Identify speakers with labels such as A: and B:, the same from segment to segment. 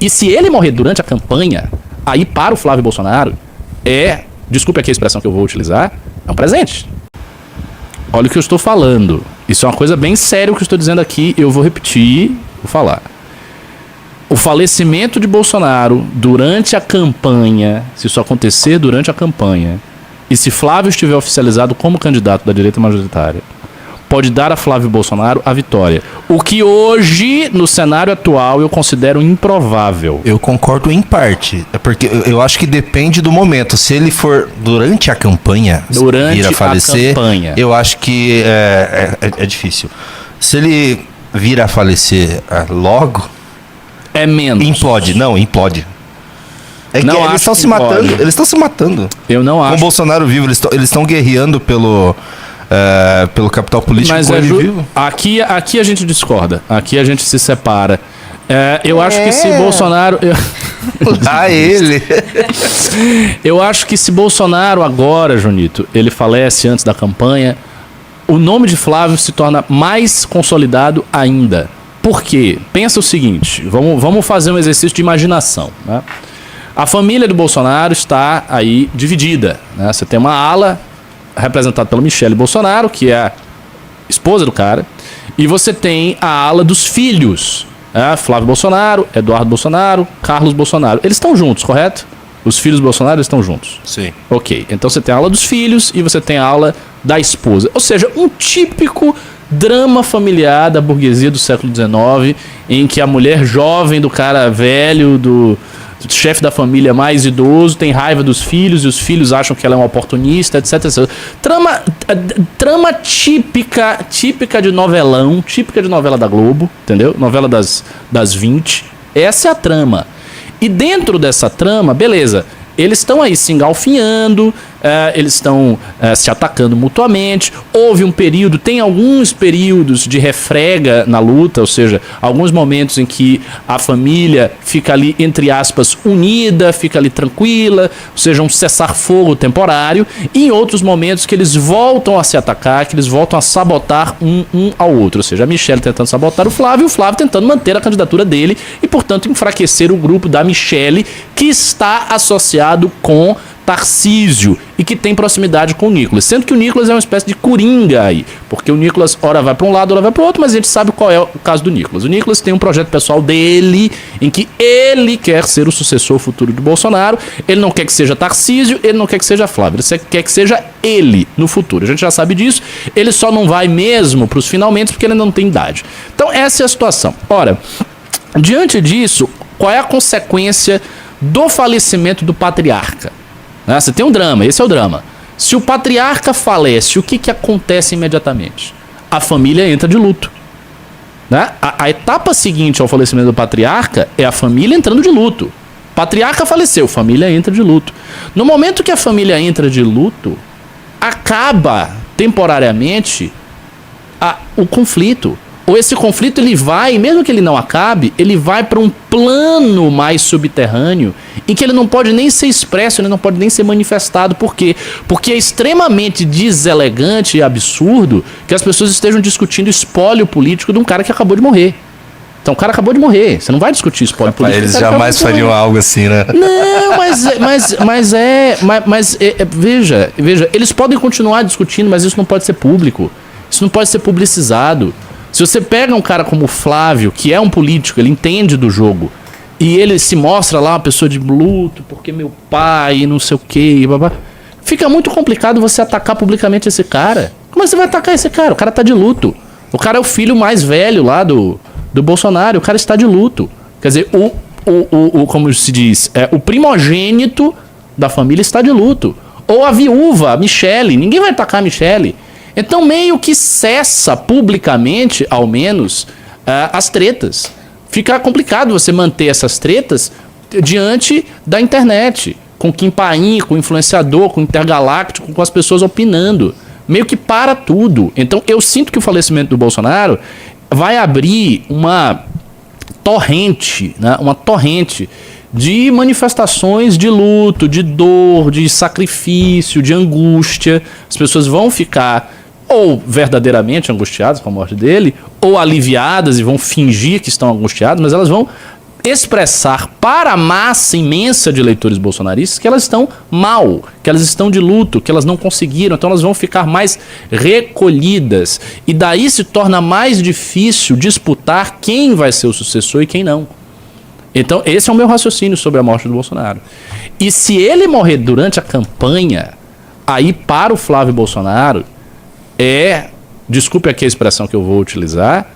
A: E se ele morrer durante a campanha, aí para o Flávio Bolsonaro desculpe aqui a expressão que eu vou utilizar, é um presente. Olha o que eu estou falando. Isso é uma coisa bem séria o que eu estou dizendo aqui, eu vou repetir, vou falar. O falecimento de Bolsonaro durante a campanha, se isso acontecer durante a campanha, e se Flávio estiver oficializado como candidato da direita majoritária, pode dar a Flávio Bolsonaro a vitória. O que hoje, no cenário atual, eu considero improvável.
B: Eu concordo em parte. É porque eu acho que depende do momento. Se ele for durante a campanha, vir a falecer, eu acho que é difícil. Se ele vir a falecer logo...
A: É menos.
B: Implode. Não, implode. É que eles estão se matando. Eles estão se matando.
A: Eu não acho.
B: Com o Bolsonaro vivo, eles estão guerreando pelo capital político.
A: Mas vivo. Aqui a gente discorda. Aqui a gente se separa. Eu acho que se Bolsonaro...
B: ele!
A: Eu acho que se Bolsonaro agora, Junito, ele falece antes da campanha, o nome de Flávio se torna mais consolidado ainda. Por quê? Pensa o seguinte, vamos fazer um exercício de imaginação, né? A família do Bolsonaro está aí dividida, né? Você tem uma ala representada pela Michele Bolsonaro, que é a esposa do cara, e você tem a ala dos filhos, né? Flávio Bolsonaro, Eduardo Bolsonaro, Carlos Bolsonaro. Eles estão juntos, correto? Os filhos do Bolsonaro estão juntos.
B: Sim.
A: Ok, então você tem a ala dos filhos e você tem a ala da esposa. Ou seja, um típico drama familiar da burguesia do século XIX, em que a mulher jovem do cara velho, do chefe da família mais idoso, tem raiva dos filhos e os filhos acham que ela é uma oportunista, etc. Trama típica de novelão, típica de novela da Globo, entendeu? Novela das 20. Essa é a trama. E dentro dessa trama, beleza, eles estão aí se engalfinhando, eles estão se atacando mutuamente. Houve um período, tem alguns períodos de refrega na luta, ou seja, alguns momentos em que a família fica ali, entre aspas, unida, fica ali tranquila, ou seja, um cessar-fogo temporário, e em outros momentos que eles voltam a se atacar, que eles voltam a sabotar um ao outro, ou seja, a Michele tentando sabotar o Flávio e o Flávio tentando manter a candidatura dele e, portanto, enfraquecer o grupo da Michele, que está associado com Tarcísio e que tem proximidade com o Nicolas, sendo que o Nicolas é uma espécie de coringa aí, porque o Nicolas ora vai para um lado, ora vai para o outro, mas a gente sabe qual é o caso do Nicolas. O Nicolas tem um projeto pessoal dele, em que ele quer ser o sucessor futuro de Bolsonaro, ele não quer que seja Tarcísio, ele não quer que seja Flávio, ele quer que seja ele no futuro, a gente já sabe disso, ele só não vai mesmo para os finalmente porque ele não tem idade. Então essa é a situação. Ora, diante disso, qual é a consequência do falecimento do patriarca? Você tem um drama, esse é o drama. Se o patriarca falece, o que acontece imediatamente? A família entra de luto, né? A etapa seguinte ao falecimento do patriarca é a família entrando de luto. Patriarca faleceu, família entra de luto. No momento que a família entra de luto, acaba temporariamente o conflito. Ou esse conflito ele vai, mesmo que ele não acabe, ele vai para um plano mais subterrâneo em que ele não pode nem ser expresso, ele não pode nem ser manifestado. Por quê? Porque é extremamente deselegante e absurdo que as pessoas estejam discutindo espólio político de um cara que acabou de morrer. Então o cara acabou de morrer, você não vai discutir espólio político.
B: Eles jamais fariam algo assim, né?
A: Não, veja, eles podem continuar discutindo, mas isso não pode ser público, isso não pode ser publicizado. Se você pega um cara como o Flávio, que é um político, ele entende do jogo, e ele se mostra lá uma pessoa de luto, porque meu pai, não sei o quê, fica muito complicado você atacar publicamente esse cara. Como é que você vai atacar esse cara? O cara tá de luto. O cara é o filho mais velho lá do Bolsonaro, o cara está de luto. Quer dizer, como se diz, o primogênito da família está de luto. Ou a viúva, a Michele, ninguém vai atacar a Michele. Então meio que cessa publicamente, ao menos, as tretas. Fica complicado você manter essas tretas diante da internet, com Kim Paim, com influenciador, com intergaláctico, com as pessoas opinando. Meio que para tudo. Então eu sinto que o falecimento do Bolsonaro vai abrir uma torrente, né? Uma torrente de manifestações de luto, de dor, de sacrifício, de angústia. As pessoas vão ficar ou verdadeiramente angustiadas com a morte dele, ou aliviadas e vão fingir que estão angustiadas, mas elas vão expressar para a massa imensa de eleitores bolsonaristas que elas estão mal, que elas estão de luto, que elas não conseguiram, então elas vão ficar mais recolhidas. E daí se torna mais difícil disputar quem vai ser o sucessor e quem não. Então esse é o meu raciocínio sobre a morte do Bolsonaro. E se ele morrer durante a campanha, aí para o Flávio Bolsonaro desculpe aqui a expressão que eu vou utilizar,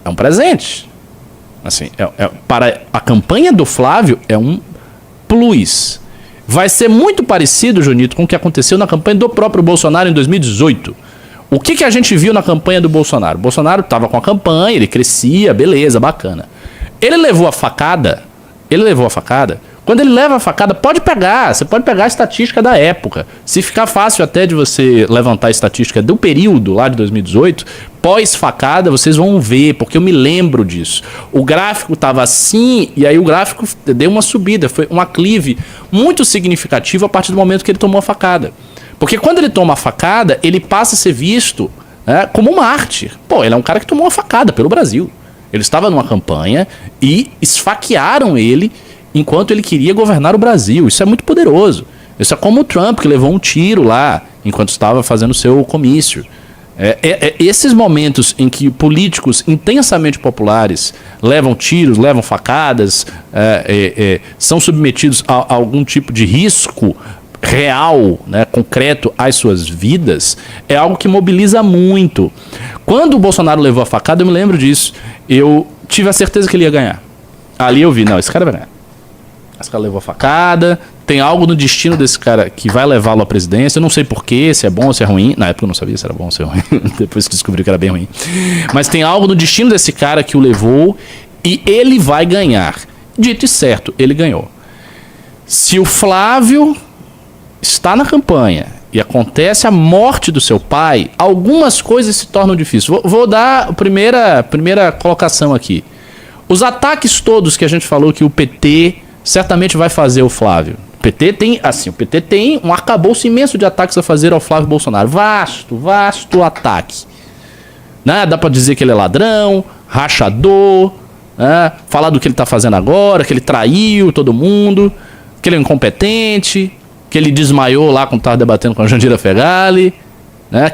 A: é um presente. Assim, para a campanha do Flávio é um plus. Vai ser muito parecido, Junito, com o que aconteceu na campanha do próprio Bolsonaro em 2018. O que a gente viu na campanha do Bolsonaro? O Bolsonaro estava com a campanha, ele crescia, beleza, bacana. Ele levou a facada. Quando ele leva a facada, você pode pegar a estatística da época. Se ficar fácil até de você levantar a estatística do período lá de 2018, pós-facada, vocês vão ver, porque eu me lembro disso. O gráfico estava assim, e aí o gráfico deu uma subida, foi um aclive muito significativo a partir do momento que ele tomou a facada. Porque quando ele toma a facada, ele passa a ser visto como um mártir. Ele é um cara que tomou uma facada pelo Brasil. Ele estava numa campanha e esfaquearam ele enquanto ele queria governar o Brasil. Isso é muito poderoso. Isso é como o Trump, que levou um tiro lá enquanto estava fazendo o seu comício. Esses momentos em que políticos intensamente populares levam tiros, levam facadas, são submetidos a algum tipo de risco real, concreto às suas vidas, é algo que mobiliza muito. Quando o Bolsonaro levou a facada, eu me lembro disso. Eu tive a certeza que ele ia ganhar. Ali eu vi, não, esse cara vai ganhar. Esse cara levou a facada, tem algo no destino desse cara que vai levá-lo à presidência. Eu não sei porquê, se é bom ou se é ruim. Na época eu não sabia se era bom ou se é ruim. Depois que descobri que era bem ruim. Mas tem algo no destino desse cara que o levou e ele vai ganhar. Dito e certo, ele ganhou. Se o Flávio está na campanha e acontece a morte do seu pai, algumas coisas se tornam difíceis. Vou dar a primeira colocação aqui. Os ataques todos que a gente falou que o PT certamente vai fazer o Flávio. O PT tem um arcabouço imenso de ataques a fazer ao Flávio Bolsonaro. Vasto ataque. Dá pra dizer que ele é ladrão, rachador, falar do que ele tá fazendo agora, que ele traiu todo mundo, que ele é incompetente, que ele desmaiou lá quando estava debatendo com a Jandira Fegali,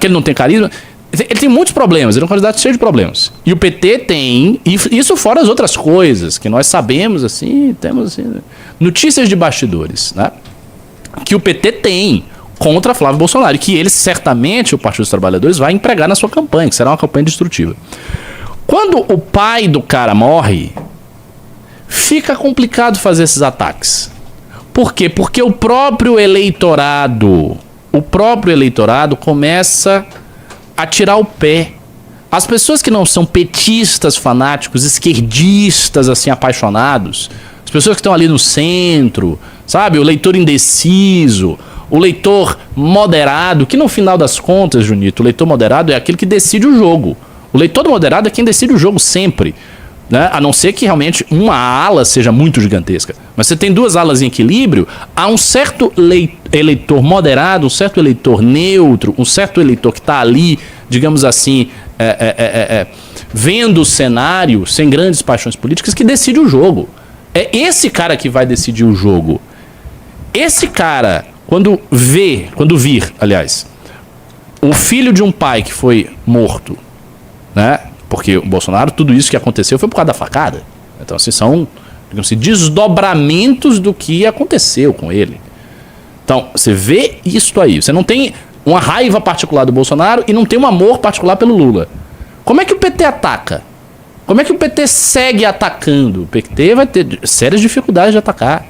A: que ele não tem carisma. Ele tem muitos problemas, ele é um candidato cheio de problemas. E o PT tem, isso fora as outras coisas, que nós sabemos, assim, temos notícias de bastidores, que o PT tem contra Flávio Bolsonaro, e que ele certamente, o Partido dos Trabalhadores, vai empregar na sua campanha, que será uma campanha destrutiva. Quando o pai do cara morre, fica complicado fazer esses ataques. Por quê? Porque o próprio eleitorado começa a tirar o pé. As pessoas que não são petistas fanáticos, esquerdistas assim apaixonados, as pessoas que estão ali no centro, sabe? O leitor indeciso, o leitor moderado, que no final das contas, Junito, o leitor moderado é aquele que decide o jogo. O leitor moderado é quem decide o jogo sempre. A não ser que realmente uma ala seja muito gigantesca. Mas você tem duas alas em equilíbrio, há um certo eleitor moderado, um certo eleitor neutro, um certo eleitor que está ali, digamos assim, vendo o cenário, sem grandes paixões políticas, que decide o jogo. É esse cara que vai decidir o jogo. Esse cara, quando vir, o filho de um pai que foi morto, porque o Bolsonaro, tudo isso que aconteceu foi por causa da facada. Então, assim, são, digamos assim, desdobramentos do que aconteceu com ele. Então, você vê isso aí. Você não tem uma raiva particular do Bolsonaro e não tem um amor particular pelo Lula. Como é que o PT ataca? Como é que o PT segue atacando? O PT vai ter sérias dificuldades de atacar.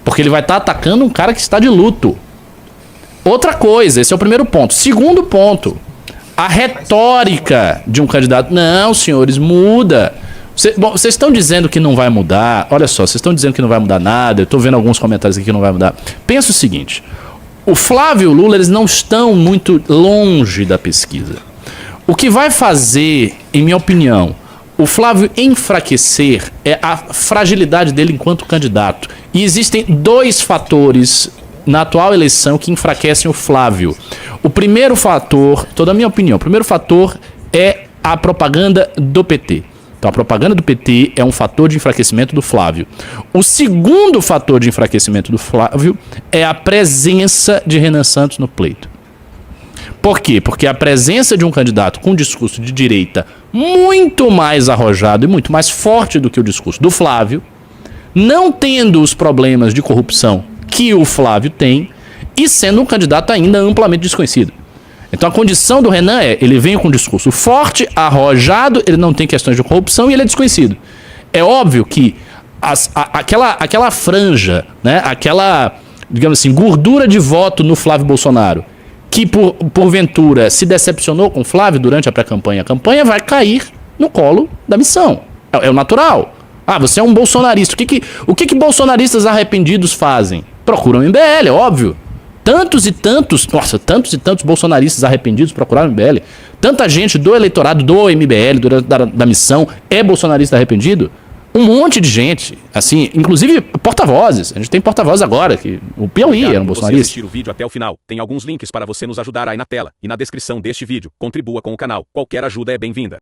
A: Porque ele vai estar atacando um cara que está de luto. Outra coisa, esse é o primeiro ponto. Segundo ponto, a retórica de um candidato. Não, senhores, muda. Vocês estão dizendo que não vai mudar. Olha só, vocês estão dizendo que não vai mudar nada. Eu estou vendo alguns comentários aqui que não vai mudar. Pensa o seguinte. O Flávio e o Lula, eles não estão muito longe da pesquisa. O que vai fazer, em minha opinião, o Flávio enfraquecer é a fragilidade dele enquanto candidato. E existem dois fatores na atual eleição que enfraquecem o Flávio. O primeiro fator, toda a minha opinião, o primeiro fator é a propaganda do PT. Então a propaganda do PT é um fator de enfraquecimento do Flávio. O segundo fator de enfraquecimento do Flávio é a presença de Renan Santos no pleito. Por quê? Porque a presença de um candidato com um discurso de direita muito mais arrojado e muito mais forte do que o discurso do Flávio, não tendo os problemas de corrupção que o Flávio tem e sendo um candidato ainda amplamente desconhecido. Então a condição do Renan é, ele vem com um discurso forte, arrojado, ele não tem questões de corrupção e ele é desconhecido. É óbvio que aquela franja, né, aquela, digamos assim, gordura de voto no Flávio Bolsonaro, que porventura se decepcionou com o Flávio durante a pré-campanha, a campanha vai cair no colo da missão. É o natural. Ah, você é um bolsonarista. O que bolsonaristas arrependidos fazem? Procuram o MBL, é óbvio. Tantos e tantos bolsonaristas arrependidos procuraram o MBL. Tanta gente do eleitorado do MBL, da missão, é bolsonarista arrependido. Um monte de gente, assim, inclusive porta-vozes. A gente tem porta-voz agora, que o Piauí era um bolsonarista.
C: Assistir o vídeo até o final. Tem alguns links para você nos ajudar aí na tela e na descrição deste vídeo. Contribua com o canal. Qualquer ajuda é bem-vinda.